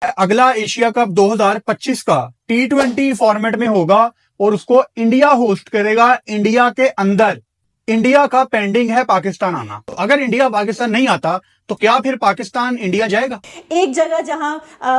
अगला Asia cup 2025 का T20 format में होगा और उसको इंडिया होस्ट करेगा। इंडिया के अंदर इंडिया का पेंडिंग है पाकिस्तान आना। अगर इंडिया पाकिस्तान नहीं आता तो क्या फिर पाकिस्तान इंडिया जाएगा? एक जगह जहां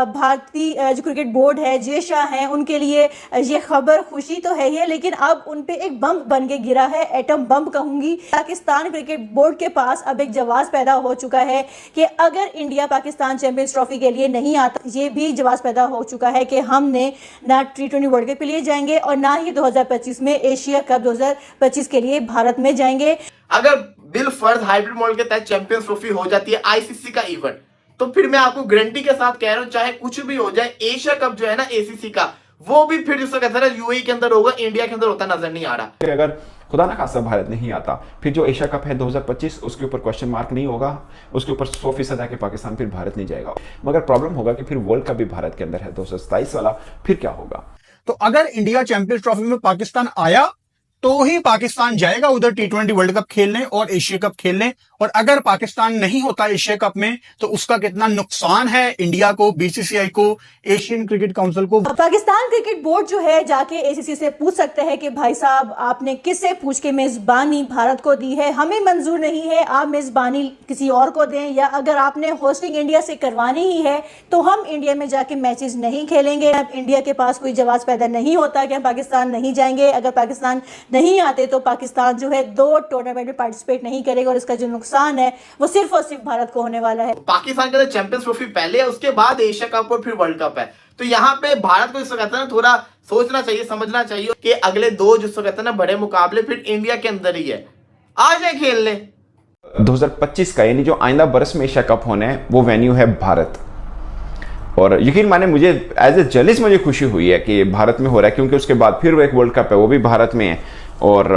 भारतीय जो क्रिकेट बोर्ड है, जे शाह हैं, उनके लिए ये खबर खुशी तो है ही, लेकिन अब उन पे एक बम बन के गिरा है, एटम बम कहूंगी। पाकिस्तान क्रिकेट बोर्ड के पास अब एक जवाब पैदा हो चुका है कि अगर इंडिया पाकिस्तान चैंपियंस ट्रॉफी के लिए नहीं आता, ये भी जवाब पैदा हो चुका है कि हमने ना T20 वर्ल्ड कप के लिए जाएंगे और ना ही 2025 में एशिया कप 2025 के लिए भारत में जाएंगे। अगर बिल फर्ज हाइब्रिड मॉडल के तहत चैंपियंस ट्रॉफी हो जाती है आईसीसी का इवेंट, तो फिर मैं आपको गारंटी के साथ कह रहा हूं, चाहे कुछ भी हो जाए, एशिया कप जो है ना एसीसी का, वो भी फिर जिसको कहते हैं यूएई के अंदर होगा, इंडिया के अंदर होता नजर नहीं आ रहा। अगर खुदा ना खासा भारत नहीं आता, फिर जो एशिया कप है 2025 उसके ऊपर क्वेश्चन मार्क नहीं होगा, उसके ऊपर 100% है कि पाकिस्तान फिर भारत नहीं जाएगा। मगर प्रॉब्लम होगा कि फिर वर्ल्ड कप भी भारत के अंदर है 2027 वाला, फिर क्या होगा? तो अगर इंडिया चैंपियंस ट्रॉफी में पाकिस्तान आया तो ही पाकिस्तान जाएगा उधर T20 वर्ल्ड कप खेलने और एशिया कप खेलने। और अगर पाकिस्तान नहीं होता एशिया कप में तो उसका कितना नुकसान है इंडिया को, बीसीसीआई को, एशियन क्रिकेट काउंसिल को। पाकिस्तान क्रिकेट बोर्ड जो है जाके एसीसी से पूछ सकता है कि भाई साहब आपने किससे पूछ के मेजबानी भारत को दी है, हमें मंजूर नहीं है, आप मेजबानी किसी और को दें, या अगर आपने होस्टिंग इंडिया से करवानी ही है तो हम इंडिया में जाके मैचेस नहीं खेलेंगे। अब इंडिया के पास कोई जवाब पैदा नहीं होता कि हम पाकिस्तान नहीं जाएंगे। अगर पाकिस्तान नहीं आते तो पाकिस्तान जो है 2 टूर्नामेंट में पार्टिसिपेट नहीं करेगा और इसका जो नुकसान है वो सिर्फ और सिर्फ भारत को होने वाला है। पाकिस्तान के अंदर चैंपियंस ट्रॉफी पहले है, उसके बाद एशिया कप और फिर वर्ल्ड कप है। तो यहाँ पे भारत को इसको कहते हैं ना, थोड़ा सोचना चाहिए, समझना चाहिए कि अगले 2 जिसको कहते हैं ना बड़े मुकाबले फिर इंडिया के अंदर ही है, आ जाए खेलने। 2025 का यानी जो आइंदा बरस में एशिया कप होना है वो वेन्यू है भारत। और यकीन माने मुझे एज ए जर्नलिस्ट मुझे खुशी हुई है कि भारत में हो रहा है, क्योंकि उसके बाद फिर वो एक वर्ल्ड कप है, वो भी भारत में है। और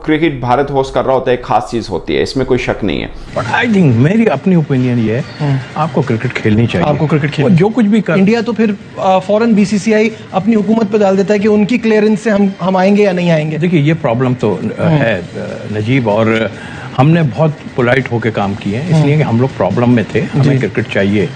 क्रिकेट भारत होस्ट कर रहा होता है, एक खास चीज होती है, इसमें कोई शक नहीं है। बट आई थिंक मेरी अपनी ओपिनियन ये है, आपको क्रिकेट खेलनी चाहिए। आपको क्रिकेट खेलनी, जो कुछ भी कर इंडिया तो फिर फॉरेन बीसीसीआई अपनी हुकूमत पे डाल देता है कि उनकी क्लियरेंस से हम आएंगे या नहीं आएंगे। देखिए ये प्रॉब्लम तो है नजीब, और हमने बहुत पोलाइट होके काम किए हैं, इसलिए कि हम लोग प्रॉब्लम में थे, हमें क्रिकेट चाहिए।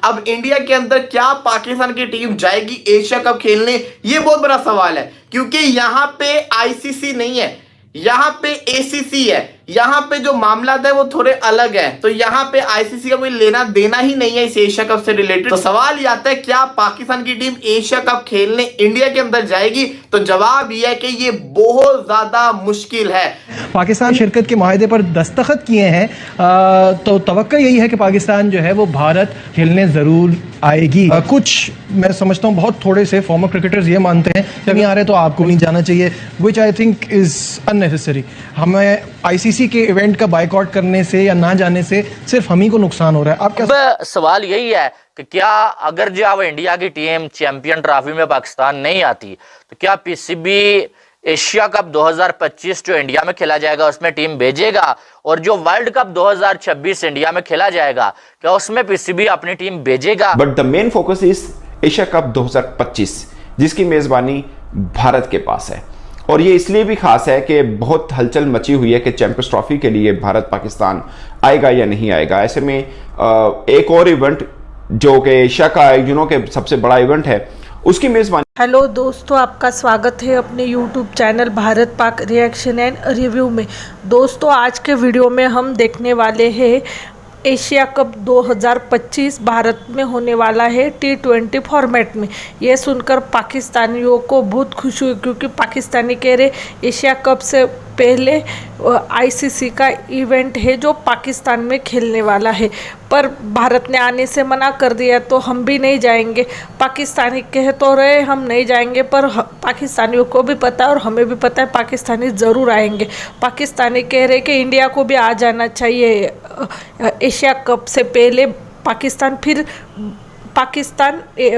अब इंडिया के अंदर क्या पाकिस्तान की टीम जाएगी एशिया कप खेलने, ये बहुत बड़ा सवाल है, क्योंकि यहाँ पे आईसीसी नहीं है, यहाँ पे एसीसी है। यहाँ पे जो मामला है वो थोड़े अलग है, तो यहाँ पे आईसीसी का कोई लेना देना ही नहीं है इस एशिया कप से रिलेटेड। तो सवाल ये आता है, क्या पाकिस्तान की टीम एशिया कप खेलने इंडिया के अंदर जाएगी? तो जवाब ये है कि ये बहुत ज्यादा मुश्किल है। पाकिस्तान शिरकत के माहिदे पर दस्तखत किए हैं, तो तवक्को यही है कि पाकिस्तान जो है वो भारत खेलने जरूर आएगी। कुछ मैं समझता हूँ बहुत थोड़े से फॉर्मर क्रिकेटर्स ये मानते हैं कि नहीं आ रहे तो आपको नहीं जाना चाहिए, विच आई थिंक इज अननेसेसरी। हमें आईसीसी के इवेंट का बायकॉट करने से या ना जाने से सिर्फ हम ही को नुकसान हो रहा है। आप क्या सवाल यही है कि क्या अगर जब इंडिया की टीम चैंपियन ट्रॉफी में पाकिस्तान नहीं आती तो क्या पीसीबी एशिया कप 2025 जो इंडिया में खेला जाएगा उसमें टीम भेजेगा, और जो वर्ल्ड कप 2026 इंडिया में खेला जाएगा क्या उसमें पीसीबी अपनी टीम भेजेगा? But the main focus is Asia cup 2025 जिसकी मेजबानी भारत के पास है। और ये इसलिए भी खास है कि बहुत हलचल मची हुई है कि चैंपियंस ट्रॉफी के लिए भारत पाकिस्तान आएगा या नहीं आएगा। ऐसे में एक और इवेंट जो कि एशिया का आयोजनों के सबसे बड़ा इवेंट है उसकी मेजबानी। हेलो दोस्तों, आपका स्वागत है अपने YouTube channel Bharat Pak reaction and review में। दोस्तों आज के वीडियो में हम देखने वाले हैं एशिया कप 2025 भारत में होने वाला है T20 फॉर्मेट में। ये सुनकर पाकिस्तानियों को बहुत खुशी हुई, क्योंकि पाकिस्तानी कह रहे एशिया कप से पहले आईसीसी का इवेंट है जो पाकिस्तान में खेलने वाला है, पर भारत ने आने से मना कर दिया तो हम भी नहीं जाएंगे। पाकिस्तानी कह तो रहे हम नहीं जाएंगे, पर पाकिस्तानियों को भी पता है और हमें भी पता है पाकिस्तानी ज़रूर आएंगे। पाकिस्तानी कह रहे कि इंडिया को भी आ जाना चाहिए एशिया कप से पहले। पाकिस्तान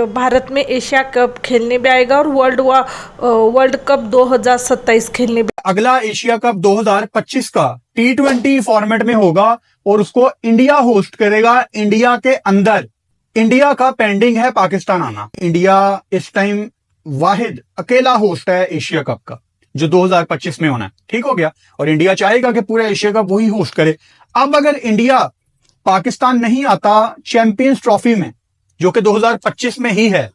भारत में एशिया कप खेलने भी आएगा और वर्ल्ड कप 2027 खेलने भी। अगला एशिया कप 2025 का T20 फॉर्मेट में होगा और उसको इंडिया होस्ट करेगा। इंडिया के अंदर इंडिया का पेंडिंग है पाकिस्तान आना। इंडिया इस टाइम वाहिद अकेला होस्ट है एशिया कप का जो 2025 में होना है। ठीक हो गया। और इंडिया चाहेगा कि पूरा एशिया कप वही होस्ट करे। अब अगर इंडिया पाकिस्तान नहीं आता चैंपियंस ट्रॉफी में जो कि 2025 में ही है,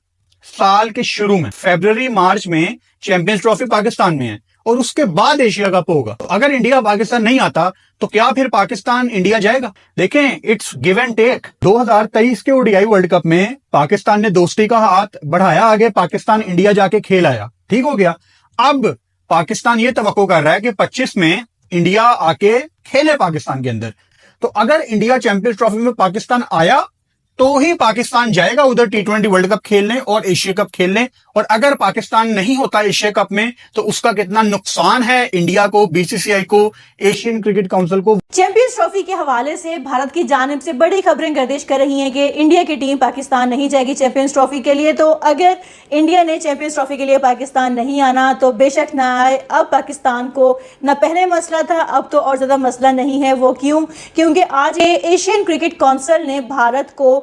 साल के शुरू में फरवरी मार्च में चैंपियंस ट्रॉफी पाकिस्तान में है और उसके बाद एशिया कप होगा। अगर इंडिया पाकिस्तान नहीं आता तो क्या फिर पाकिस्तान इंडिया जाएगा? देखें, इट्स गिव एंड टेक। 2023 के ओडीआई वर्ल्ड कप में पाकिस्तान ने दोस्ती का हाथ बढ़ाया, आगे पाकिस्तान इंडिया जाके खेल आया, ठीक हो गया। अब पाकिस्तान ये तवक्को कर रहा है कि 25 में इंडिया आके खेले पाकिस्तान के अंदर। तो अगर इंडिया चैंपियंस ट्रॉफी में पाकिस्तान आया तो ही पाकिस्तान जाएगा उधर T20 वर्ल्ड कप खेलने और एशिया कप खेलने। और अगर पाकिस्तान नहीं होता एशिया कप में तो उसका कितना नुकसान है इंडिया को, बीसीसीआई को, एशियन क्रिकेट काउंसिल को। चैंपियंस ट्रॉफी के हवाले से भारत की जानिब से बड़ी खबरें गर्दिश कर रही हैं कि इंडिया की टीम पाकिस्तान नहीं जाएगी चैंपियंस ट्रॉफी के लिए। तो अगर इंडिया ने चैंपियंस ट्रॉफी के लिए पाकिस्तान नहीं आना तो बेशक ना आए। अब पाकिस्तान को ना पहले मसला था, अब तो और ज्यादा मसला नहीं है। वो क्यों? क्योंकि आज एशियन क्रिकेट काउंसिल ने भारत को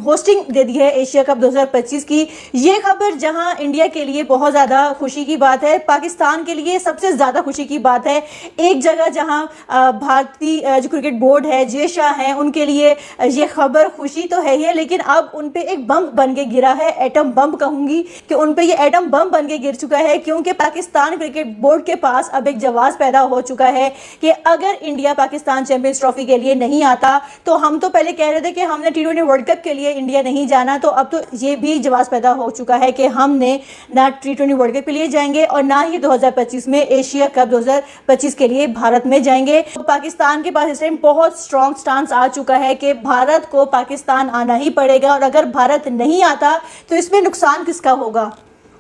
होस्टिंग दे दी है एशिया कप 2025 की। ये खबर जहां इंडिया के लिए बहुत ज्यादा खुशी की बात है, पाकिस्तान के लिए सबसे ज्यादा खुशी की बात है। एक जगह जहां भारतीय जो क्रिकेट बोर्ड है, जे शाह है, उनके लिए ये खबर खुशी तो है ही, लेकिन अब उन पे एक बम बन के गिरा है। एटम बम कहूंगी कि उन पे ये एटम बम बन के गिर चुका है, क्योंकि पाकिस्तान क्रिकेट बोर्ड के पास अब एक जवाब पैदा हो चुका है कि अगर इंडिया पाकिस्तान चैंपियंस ट्रॉफी के लिए नहीं आता तो हम तो पहले कह रहे थे कि हमने T20 वर्ल्ड कप के लिए इंडिया नहीं जाना, तो अब तो ये भी जवाब पैदा हो चुका है कि हमने ना T20 वर्ल्ड कप के लिए जाएंगे और ना ही 2025 में एशिया कप 2025 के लिए भारत में जाएंगे। तो पाकिस्तान के पास इस टाइम बहुत स्ट्रॉन्ग स्टांस आ चुका है कि भारत को पाकिस्तान आना ही पड़ेगा, और अगर भारत नहीं आता तो इसमें नुकसान किसका होगा?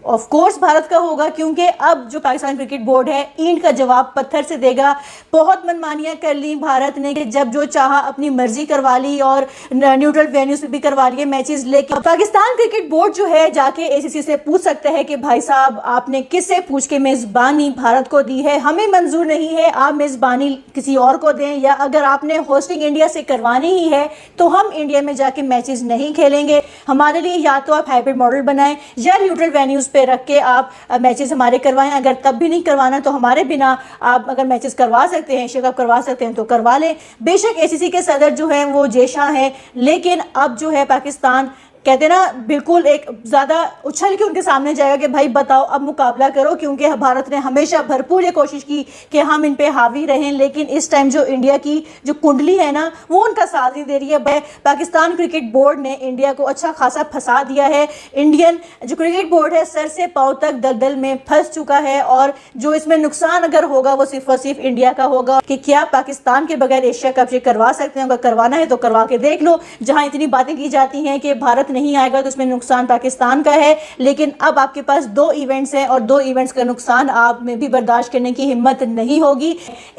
ऑफ कोर्स भारत का होगा, क्योंकि अब जो पाकिस्तान क्रिकेट बोर्ड है ईंट का जवाब पत्थर से देगा। बहुत मनमानियां कर ली भारत ने कि जब जो चाहा अपनी मर्जी करवा ली और न्यूट्रल वेन्यूज पे भी करवा लिए मैचेस। लेकिन पाकिस्तान क्रिकेट बोर्ड जो है जाके एसीसी से पूछ सकता है कि भाई साहब आपने किससे पूछ के मेजबानी भारत को दी है, हमें मंजूर नहीं है, आप मेजबानी किसी और को दें, या अगर आपने होस्टिंग इंडिया से करवानी ही है तो हम इंडिया में जाके मैचेस नहीं खेलेंगे। हमारे लिए या तो आप हाइब्रिड मॉडल बनाएं या न्यूट्रल वेन्यूज पे रख के आप मैचेस हमारे करवाएं। अगर तब भी नहीं करवाना तो हमारे बिना आप अगर मैचेस करवा सकते हैं, एशिया कप करवा सकते हैं तो करवा लें। बेशक एसीसी के सदर जो हैं वो जे शाह हैं, लेकिन अब जो है पाकिस्तान कहते ना बिल्कुल एक ज्यादा उछल के उनके सामने जाएगा कि भाई बताओ अब मुकाबला करो, क्योंकि भारत ने हमेशा भरपूर ये कोशिश की कि हम इन पे हावी रहें, लेकिन इस टाइम जो इंडिया की जो कुंडली है ना वो उनका साथ नहीं दे रही है। पाकिस्तान क्रिकेट बोर्ड ने इंडिया को अच्छा खासा फंसा दिया है। इंडियन जो क्रिकेट बोर्ड है सर से पांव तक दलदल में फंस चुका है, और जो इसमें नुकसान अगर होगा वो सिर्फ और सिर्फ इंडिया का होगा कि क्या पाकिस्तान के बगैर एशिया कप ये करवा सकते हैं। अगर करवाना है तो करवा के देख लो। जहां इतनी बातें की जाती हैं कि भारत नहीं आएगा तो उसमें नुकसान पाकिस्तान का है, लेकिन अब आपके पास 2 इवेंट्स हैं और 2 इवेंट्स का नुकसान आप में भी बर्दाश्त करने की हिम्मत नहीं होगी।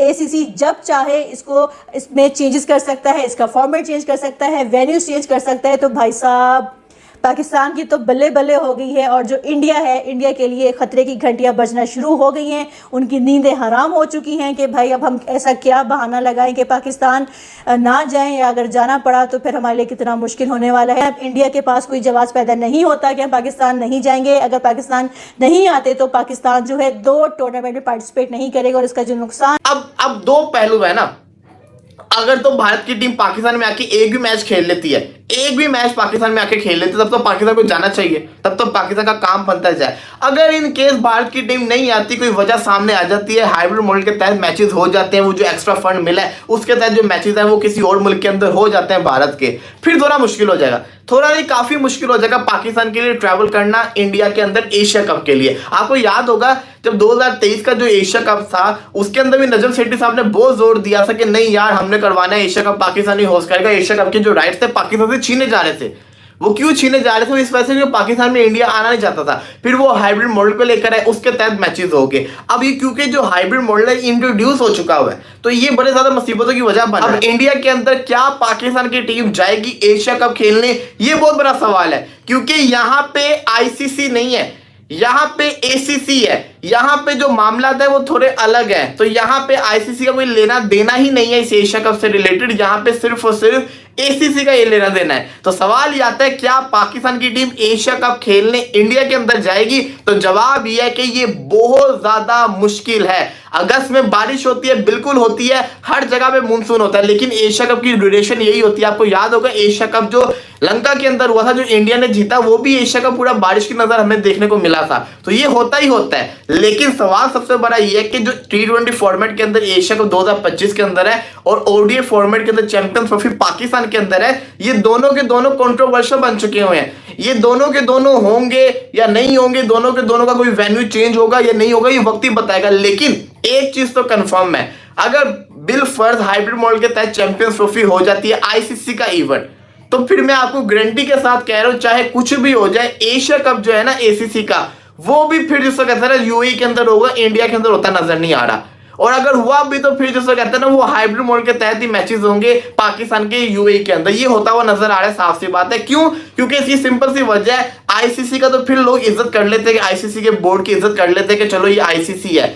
एसीसी जब चाहे इसमें चेंजेस कर सकता है, इसका फॉर्मेट चेंज कर सकता है, वेन्यूज चेंज कर सकता है। तो भाई साहब पाकिस्तान की तो बल्ले बल्ले हो गई है, और जो इंडिया है, इंडिया के लिए खतरे की घंटियां बजना शुरू हो गई हैं। उनकी नींदें हराम हो चुकी हैं कि भाई अब हम ऐसा क्या बहाना लगाएं कि पाकिस्तान ना जाएं, या अगर जाना पड़ा तो फिर हमारे लिए कितना मुश्किल होने वाला है। अब इंडिया के पास कोई जवाब पैदा नहीं होता कि हम पाकिस्तान नहीं जाएंगे। अगर पाकिस्तान नहीं आते तो पाकिस्तान जो है 2 टूर्नामेंट में पार्टिसिपेट नहीं करेगा, और इसका जो नुकसान अब 2 पहलू है ना। अगर तो भारत की टीम पाकिस्तान में आके एक भी मैच खेल लेती है, एक भी मैच पाकिस्तान में आके खेल लेते, तब तो पाकिस्तान को जाना चाहिए, तब तो पाकिस्तान का काम बनता जाए। अगर इन केस भारत की टीम नहीं आती, कोई वजह सामने आ जाती है, हाइब्रिड मॉडल के तहत मैचेस हो जाते हैं, वो जो एक्स्ट्रा फंड मिला है उसके तहत जो मैचेस हैं वो किसी और मुल्क के अंदर हो जाते हैं भारत के, फिर थोड़ा मुश्किल हो जाएगा, थोड़ा नहीं काफी मुश्किल हो जाएगा पाकिस्तान के लिए ट्रैवल करना इंडिया के अंदर एशिया कप के लिए। आपको याद होगा जब 2023 का जो एशिया कप था उसके अंदर भी नजम सेठी साहब ने बहुत जोर दिया था कि नहीं यार हमने करवाना है एशिया कप, पाकिस्तान ही होस्ट करेगा। एशिया कप के जो राइट्स थे पाकिस्तान से छीने जा रहे थे। वो क्यों छीने जा रहे थे? इस वजह से कि पाकिस्तान में इंडिया आना नहीं चाहता था। फिर वो हाइब्रिड मॉडल को लेकर आए, उसके तहत मैचेस हो गए। अब ये क्योंकि जो हाइब्रिड मॉडल है इंट्रोड्यूस हो चुका हुआ है, तो ये बड़े ज्यादा मुसीबतों की वजह बन रहा है। अब इंडिया के अंदर क्या पाकिस्तान की टीम जाएगी एशिया कप खेलने, ये बहुत बड़ा सवाल है, क्योंकि यहाँ पे आईसीसी नहीं है, यहाँ पे एसीसी है, यहाँ पे जो मामला है वो थोड़े अलग है। तो यहाँ पे आईसीसी का कोई लेना देना ही नहीं है इस एशिया कप से रिलेटेड, यहाँ पे सिर्फ और सिर्फ एसीसी का ये लेना देना है। तो सवाल ये आता है, क्या पाकिस्तान की टीम एशिया कप खेलने इंडिया के अंदर जाएगी? तो जवाब ये है कि ये बहुत ज्यादा मुश्किल है। अगस्त में बारिश होती है, बिल्कुल होती है, हर जगह पे मानसून होता है, लेकिन एशिया कप की ड्यूरेशन यही होती है। आपको याद होगा एशिया कप जो लंका के अंदर हुआ था, जो इंडिया ने जीता, वो भी एशिया कप पूरा बारिश की नजर हमें देखने को मिला था। तो ये होता ही होता है। लेकिन सवाल सबसे बड़ा ये है कि जो T20 फॉर्मेट के अंदर एशिया कप 2025 के अंदर है और ओडीआई फॉर्मेट के अंदर चैंपियंस ट्रॉफी पाकिस्तान के अंदर है, ये दोनों के दोनों कंट्रोवर्शियल बन चुके हुए हैं। ये दोनों के दोनों होंगे या नहीं होंगे, दोनों के दोनों का कोई वेन्यू चेंज होगा या नहीं होगा, ये वक्त ही बताएगा। लेकिन एक चीज तो कंफर्म है, अगर बिल फर्ज हाइब्रिड मॉडल के तहत चैंपियंस ट्रॉफी हो जाती है आईसीसी का इवेंट, तो फिर मैं आपको गारंटी के साथ कह रहा हूं, चाहे कुछ भी हो जाए, एशिया कप जो है ना एसीसी का, वो भी फिर जिसको कहते हैं यूएई के अंदर होगा, इंडिया के अंदर होता नजर नहीं आ रहा। और अगर हुआ भी तो फिर जिसको कहते हैं ना वो हाइब्रिड मॉडल के तहत ही मैचेस होंगे पाकिस्तान के यूएई के अंदर। ये होता हुआ नजर आ रहा है, साफ सी बात है। क्यों? क्योंकि इसकी सिंपल सी वजह है, आईसीसी का तो फिर लोग इज्जत कर लेते हैं, आईसीसी के बोर्ड की इज्जत कर लेते हैं कि चलो ये आईसीसी है।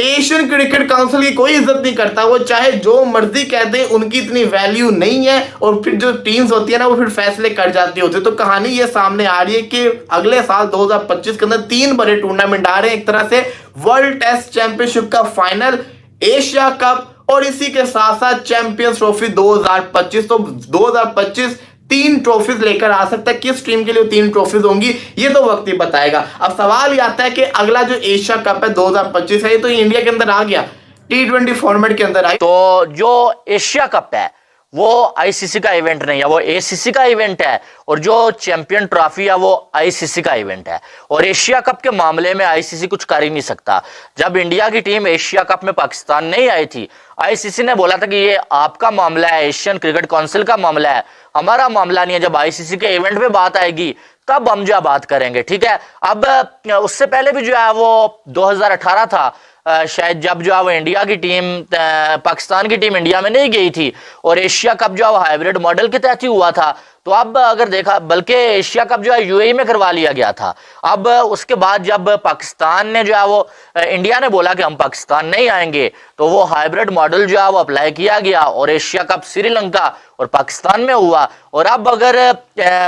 एशियन क्रिकेट काउंसिल की कोई इज्जत नहीं करता, वो चाहे जो मर्जी कह दे, उनकी इतनी वैल्यू नहीं है। और फिर जो टीम्स होती है ना वो फिर फैसले कर जाती होती है। तो कहानी ये सामने आ रही है कि अगले साल 2025 के अंदर 3 बड़े टूर्नामेंट आ रहे हैं, एक तरह से वर्ल्ड टेस्ट चैंपियनशिप का फाइनल, एशिया कप और इसी के साथ साथ चैंपियंस ट्रॉफी 2025। तो 2025 3 ट्रॉफीज लेकर आ सकता है। किस टीम के लिए 3 ट्रॉफीज होंगी ये तो वक्त ही बताएगा। अब सवाल ये आता है कि अगला जो एशिया कप है 2025 है, ये तो इंडिया के अंदर आ गया, T20 फॉर्मेट के अंदर आई। तो जो एशिया कप है वो आईसीसी का इवेंट नहीं है, वो एसीसी का इवेंट है। और जो चैंपियन ट्रॉफी है वो आईसीसी का इवेंट है। और एशिया कप के मामले में आईसीसी कुछ कर ही नहीं सकता। जब इंडिया की टीम एशिया कप में पाकिस्तान नहीं आई थी, आईसीसी ने बोला था कि ये आपका मामला है, एशियन क्रिकेट काउंसिल का मामला है, हमारा मामला नहीं है। जब आईसीसी के इवेंट में बात आएगी तब हम जो बात करेंगे, ठीक है। अब उससे पहले भी जो है वो 2018 था शायद, जब जो है वो इंडिया की टीम, पाकिस्तान की टीम इंडिया में नहीं गई थी और एशिया कप जो है वो हाइब्रिड मॉडल के तहत ही हुआ था। तो अब अगर देखा, बल्कि एशिया कप जो है यूएई में करवा लिया गया था। अब उसके बाद जब पाकिस्तान ने जो है वो, इंडिया ने बोला कि हम पाकिस्तान नहीं आएंगे, तो वो हाइब्रिड मॉडल जो है वो अप्लाई किया गया और एशिया कप श्रीलंका और पाकिस्तान में हुआ। और अब अगर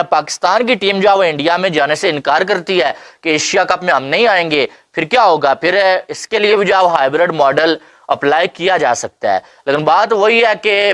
पाकिस्तान की टीम जो है वो इंडिया में जाने से इनकार करती है कि एशिया कप में हम नहीं आएंगे, फिर क्या होगा? फिर इसके लिए भी जो है वो हाइब्रिड मॉडल अप्लाई किया जा सकता है। लेकिन बात वही है कि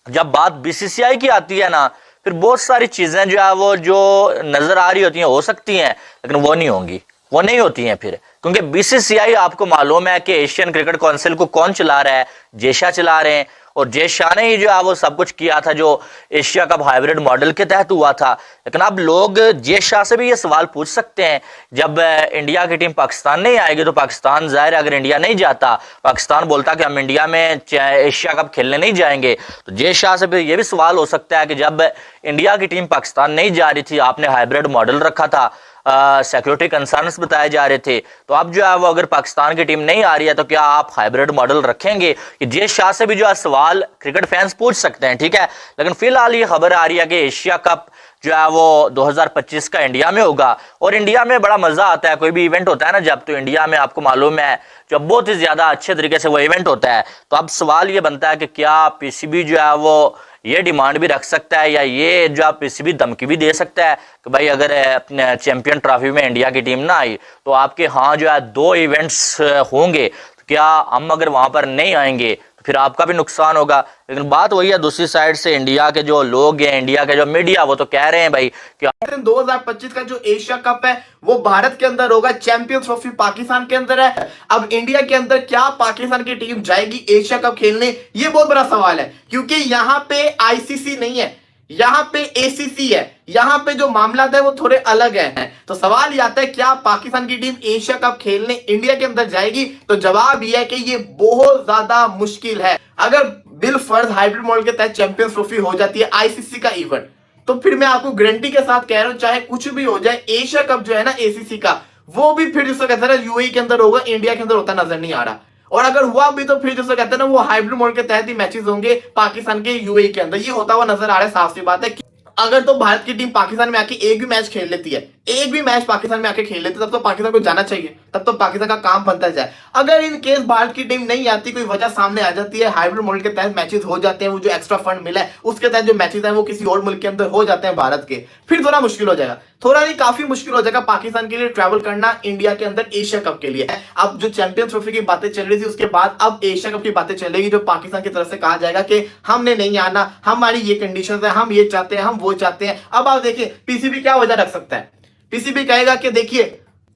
जब बात बीसीसीआई की आती है ना, फिर बहुत सारी चीजें जो है वो जो नजर आ रही होती हैं हो सकती हैं, लेकिन वो नहीं होंगी, वो नहीं होती हैं फिर। क्योंकि बीसीसीआई आपको मालूम है कि एशियन क्रिकेट काउंसिल को कौन चला रहा है, जय शाह चला रहे हैं। और जय शाह ने ही जो है वो सब कुछ किया था जो एशिया कप हाइब्रिड मॉडल के तहत हुआ था। लेकिन अब लोग जय शाह से भी ये सवाल पूछ सकते हैं, जब इंडिया की टीम पाकिस्तान नहीं आएगी तो पाकिस्तान, जाहिर है अगर इंडिया नहीं जाता, पाकिस्तान बोलता कि हम इंडिया में एशिया कप खेलने नहीं जाएंगे, तो जय शाह से भी ये भी सवाल हो सकता है कि जब इंडिया की टीम पाकिस्तान नहीं जा रही थी, आपने हाइब्रिड मॉडल रखा था, सिक्योरिटी कंसर्न्स बताए जा रहे थे, तो अब जो है वो अगर पाकिस्तान की टीम नहीं आ रही है तो क्या आप हाइब्रिड मॉडल रखेंगे? ये जय शाह से भी जो है सवाल क्रिकेट फैंस पूछ सकते हैं, ठीक है। लेकिन फिलहाल ये खबर आ रही है कि एशिया कप जो है वो 2025 का इंडिया में होगा। और इंडिया में बड़ा मजा आता है, कोई भी इवेंट होता है ना जब, तो इंडिया में आपको मालूम है जब बहुत ही ज्यादा अच्छे तरीके से वो इवेंट होता है। तो अब सवाल ये बनता है कि क्या पीसीबी जो है वो ये डिमांड भी रख सकता है, या ये जो आप पीसीबी धमकी भी दे सकता है कि भाई अगर चैंपियन ट्रॉफी में इंडिया की टीम ना आई तो आपके यहाँ जो है 2 इवेंट्स होंगे, तो क्या हम अगर वहां पर नहीं आएंगे तो फिर आपका भी नुकसान होगा। लेकिन बात वही है, दूसरी साइड से इंडिया के जो लोग हैं, इंडिया के जो मीडिया, वो तो कह रहे हैं भाई कि 2025 का जो एशिया कप है वो भारत के अंदर होगा, चैंपियंस ट्रॉफी पाकिस्तान के अंदर है। अब इंडिया के अंदर क्या पाकिस्तान की टीम जाएगी एशिया कप खेलने, ये बहुत बड़ा सवाल है। क्योंकि यहाँ पे आईसीसी नहीं है, यहाँ पे एसीसी है, यहाँ पे जो मामला है वो थोड़े अलग है। तो सवाल ये आता है, क्या पाकिस्तान की टीम एशिया कप खेलने इंडिया के अंदर जाएगी? तो जवाब ये है कि ये बहुत ज्यादा मुश्किल है। अगर बिल फर्ज हाइब्रिड मॉडल के तहत चैंपियंस ट्रॉफी हो जाती है आईसीसी का इवेंट, तो फिर मैं आपको गारंटी के साथ कह रहा हूं, चाहे कुछ भी हो जाए, एशिया कप जो है ना एसीसी का, वो भी फिर जिसको कहते हैं यूएई के अंदर होगा, इंडिया के अंदर होता नजर नहीं आ रहा। और अगर हुआ भी तो फिर जिसको कहते हैं ना वो हाइब्रिड मॉडल के तहत ही मैचेस होंगे पाकिस्तान के यूएई के अंदर। ये होता हुआ नजर आ रहा है, साफ सी बात है। अगर तो भारत की टीम पाकिस्तान में आके एक भी मैच खेल लेती है, एक भी मैच पाकिस्तान में आके खेल लेते तब तो पाकिस्तान को जाना चाहिए, तब तो पाकिस्तान का काम बनता जाए। अगर इन केस भारत की टीम नहीं आती, कोई वजह सामने आ जाती है, हाइब्रिड मॉडल के तहत मैचेस हो जाते हैं, वो जो एक्स्ट्रा फंड मिला है उसके तहत जो मैचेस हैं वो किसी और मुल्क के अंदर हो जाते हैं भारत के, फिर थोड़ा मुश्किल हो जाएगा, थोड़ा नहीं काफी मुश्किल हो जाएगा पाकिस्तान के लिए ट्रैवल करना इंडिया के अंदर एशिया कप के लिए। अब जो चैंपियंस ट्रॉफी की बातें चल रही थी उसके बाद अब एशिया कप की बातें चलेगी, जो पाकिस्तान की तरफ से कहा जाएगा कि हमने नहीं आना, हमारी ये कंडीशंस है, हम ये चाहते हैं, हम वो चाहते हैं। अब आप देखिए पीसीबी क्या वजह रख सकता है, पीसीबी कहेगा कि देखिए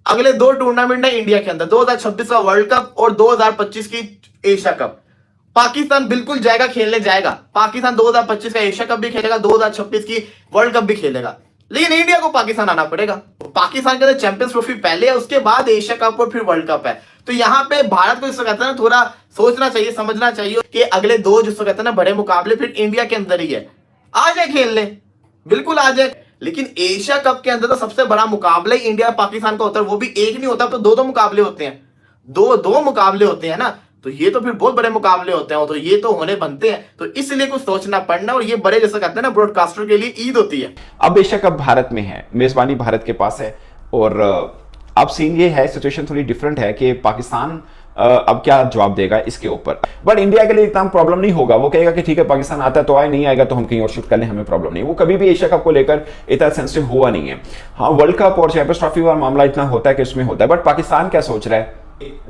अगले 2 टूर्नामेंट है इंडिया के अंदर, 2026 का वर्ल्ड कप और 2025 की एशिया कप, पाकिस्तान बिल्कुल जाएगा, खेलने जाएगा। पाकिस्तान 2025 का एशिया कप भी खेलेगा, 2026 की वर्ल्ड कप भी खेलेगा, लेकिन इंडिया को पाकिस्तान आना पड़ेगा। पाकिस्तान के अंदर चैंपियंस ट्रॉफी पहले है, उसके बाद एशिया कप और फिर वर्ल्ड कप है। तो यहाँ पे भारत को इसको कहते हैं थोड़ा सोचना चाहिए, समझना चाहिए कि अगले 2 जिसको कहते हैं ना बड़े मुकाबले फिर इंडिया के अंदर ही है, आ जाए खेल ले, बिल्कुल आ जाए। लेकिन एशिया कप के अंदर तो सबसे बड़ा मुकाबला ही इंडिया पाकिस्तान का होता है, वो भी एक नहीं होता, तो 2 मुकाबले होते हैं, 2 मुकाबले होते हैं ना, तो ये तो फिर बहुत बड़े मुकाबले होते हैं, तो ये तो होने बनते हैं, तो इसलिए कुछ सोचना पड़ना, और ये बड़े जैसे कहते हैं ना ब्रॉडकास्टर के लिए ईद होती है। अब एशिया कप भारत में है, मेजबानी भारत के पास है, और अब सीन ये है, सिचुएशन थोड़ी डिफरेंट है कि पाकिस्तान अब क्या जवाब देगा इसके ऊपर। बट इंडिया के लिए इतना प्रॉब्लम नहीं होगा, वो कहेगा कि ठीक है पाकिस्तान आता है तो आए, नहीं आएगा तो हम कहीं और शिफ्ट कर लें, हमें प्रॉब्लम नहीं। वो कभी भी एशिया कप को लेकर इतना सेंसिटिव हुआ नहीं है। हाँ, वर्ल्ड कप और चैंपियंस ट्रॉफी वाला मामला इतना होता है कि उसमें होता है, बट पाकिस्तान क्या सोच रहा है,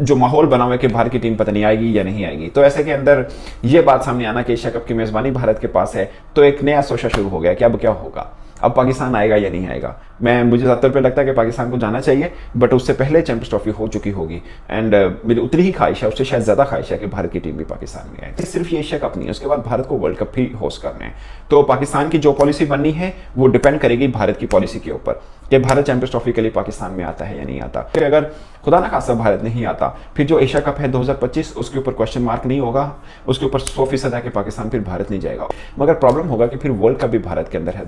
जो माहौल बना हुआ है कि भारत की टीम पता नहीं आएगी या नहीं आएगी, तो ऐसे के अंदर ये बात सामने आना कि एशिया कप की मेजबानी भारत के पास है, तो एक नया सोचा शुरू हो गया कि अब क्या होगा, अब पाकिस्तान आएगा या नहीं आएगा। मुझे ज़्यादातर पे लगता है कि पाकिस्तान को जाना चाहिए, बट उससे पहले चैंपियंस ट्रॉफी हो चुकी होगी, एंड मेरी उतनी ही ख्वाहिश है, उससे शायद ज़्यादा ख्वाहिश है कि भारत की टीम भी पाकिस्तान में आए। सिर्फ ये एशिया कप नहीं है, उसके बाद भारत को वर्ल्ड कप भी होस्ट करने हैं, तो पाकिस्तान की जो पॉलिसी बननी है वो डिपेंड करेगी भारत की पॉलिसी के ऊपर कि भारत चैंपियंस ट्रॉफी के लिए पाकिस्तान में आता है या नहीं आता। फिर अगर खुदा ना खासा भारत नहीं आता, फिर जो एशिया कप है 2025 उसके ऊपर क्वेश्चन मार्क नहीं होगा, उसके ऊपर 100% है कि पाकिस्तान फिर भारत नहीं जाएगा, मगर प्रॉब्लम होगा कि फिर वर्ल्ड कप भी भारत के अंदर है।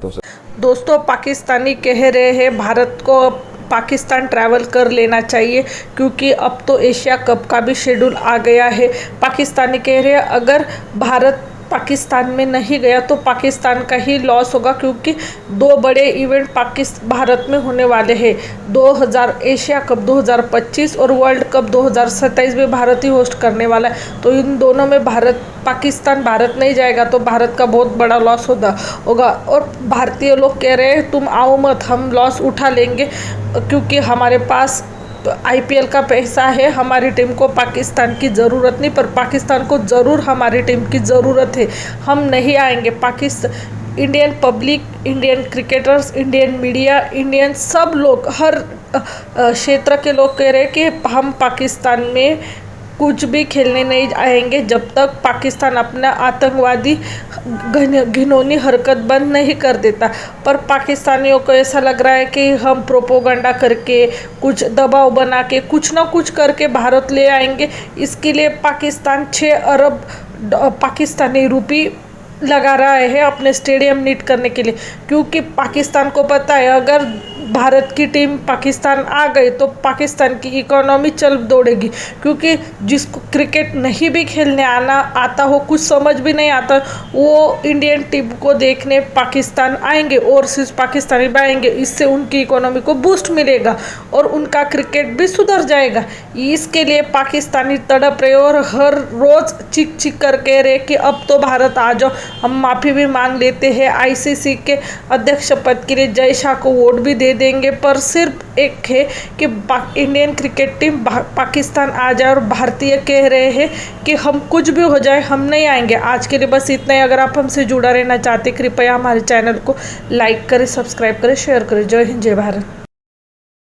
दोस्तों पाकिस्तानी कह रहे हैं भारत को पाकिस्तान ट्रैवल कर लेना चाहिए, क्योंकि अब तो एशिया कप का भी शेड्यूल आ गया है। पाकिस्तानी कह रहे हैं अगर भारत पाकिस्तान में नहीं गया तो पाकिस्तान का ही लॉस होगा, क्योंकि 2 बड़े इवेंट भारत में होने वाले हैं, 2000 एशिया कप 2025 और वर्ल्ड कप 2027 में भारत ही होस्ट करने वाला है। तो इन दोनों में पाकिस्तान भारत नहीं जाएगा तो भारत का बहुत बड़ा लॉस होगा। और भारतीय लोग कह रहे हैं तुम आओ मत, हम लॉस उठा लेंगे, क्योंकि हमारे पास IPL का पैसा है, हमारी टीम को पाकिस्तान की ज़रूरत नहीं, पर पाकिस्तान को ज़रूर हमारी टीम की ज़रूरत है, हम नहीं आएंगे। Indian public, Indian cricketers, Indian media, Indian सब लोग, हर क्षेत्र के लोग कह रहे हैं कि हम पाकिस्तान में कुछ भी खेलने नहीं आएंगे जब तक पाकिस्तान अपना आतंकवादी घिनौनी हरकत बंद नहीं कर देता। पर पाकिस्तानियों को ऐसा लग रहा है कि हम प्रोपोगंडा करके, कुछ दबाव बना के, कुछ ना कुछ करके भारत ले आएंगे। इसके लिए पाकिस्तान 6 अरब पाकिस्तानी रुपये लगा रहा है अपने स्टेडियम नीट करने के लिए, क्योंकि पाकिस्तान को पता है अगर भारत की टीम पाकिस्तान आ गई तो पाकिस्तान की इकोनॉमी चल दौड़ेगी, क्योंकि जिसको क्रिकेट नहीं भी खेलने आता हो, कुछ समझ भी नहीं आता, वो इंडियन टीम को देखने पाकिस्तान आएंगे और सिर्फ पाकिस्तानी भी आएंगे। इससे उनकी इकोनॉमी को बूस्ट मिलेगा और उनका क्रिकेट भी सुधर जाएगा। इसके लिए पाकिस्तानी तड़प रहे और हर रोज़ चिक चिक कर कह रहे कि अब तो भारत आ जाओ, हम माफ़ी भी मांग लेते हैं, ICC के अध्यक्ष पद के लिए जय शाह को वोट भी दे देंगे, पर सिर्फ एक है कि इंडियन क्रिकेट टीम पाकिस्तान आ जाए। और भारतीय कह रहे हैं कि हम कुछ भी हो जाए हम नहीं आएंगे। आज के लिए बस इतना ही। अगर आप हमसे जुड़ा रहना चाहते कृपया हमारे चैनल को लाइक करें, सब्सक्राइब करें, शेयर करें। जय हिंद, जय भारत।